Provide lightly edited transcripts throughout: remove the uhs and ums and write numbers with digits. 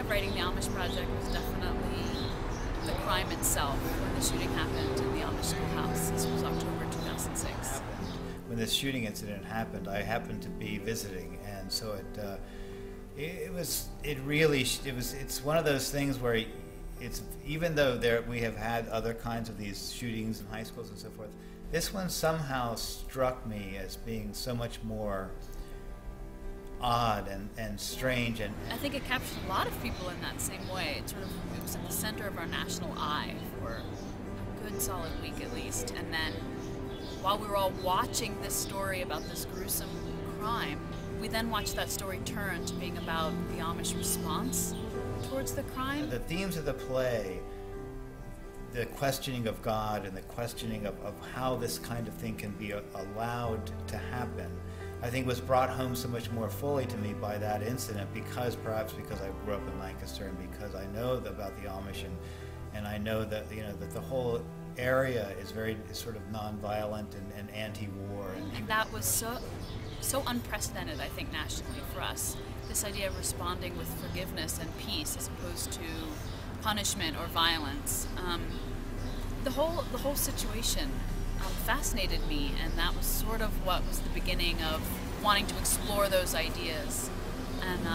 of writing the Amish Project was definitely the crime itself when the shooting happened in the Amish schoolhouse. This was October 2006. When this shooting incident happened, I happened to be visiting, and so it's one of those things where it's, even though we have had other kinds of these shootings in high schools and so forth, this one somehow struck me as being so much more odd and strange. And I think it captured a lot of people in that same way. It was at the center of our national eye for a good solid week at least. And then while we were all watching this story about this gruesome crime, we then watched that story turn to being about the Amish response towards the crime. The themes of the play, the questioning of God and the questioning of how this kind of thing can be allowed to happen, I think was brought home so much more fully to me by that incident, perhaps because I grew up in Lancaster and because I know about the Amish, and I know that that the whole area is very sort of nonviolent and anti-war. And that was so unprecedented, I think, nationally for us. This idea of responding with forgiveness and peace as opposed to punishment or violence. The whole situation fascinated me, and that was sort of what was the beginning of wanting to explore those ideas and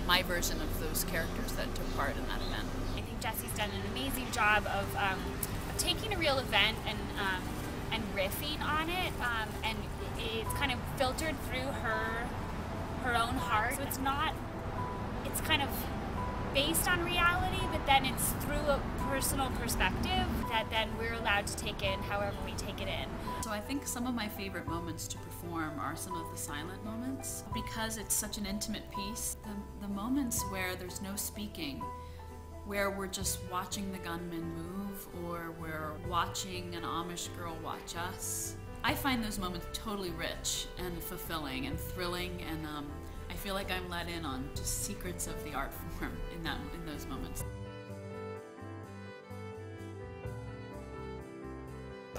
my version of those characters that took part in that event. I think Jesse's done an amazing job of taking a real event and riffing on it, and it's kind of filtered through her own heart. So it's kind of based on reality, but then it's through a personal perspective that then we're allowed to take in however we take it in. So I think some of my favorite moments to perform are some of the silent moments. Because it's such an intimate piece, the moments where there's no speaking, where we're just watching the gunman move, or we're watching an Amish girl watch us. I find those moments totally rich and fulfilling and thrilling, and I feel like I'm let in on just secrets of the art form in those moments.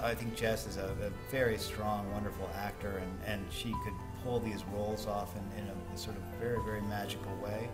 I think Jess is a very strong, wonderful actor, and she could pull these roles off in a sort of very, very magical way.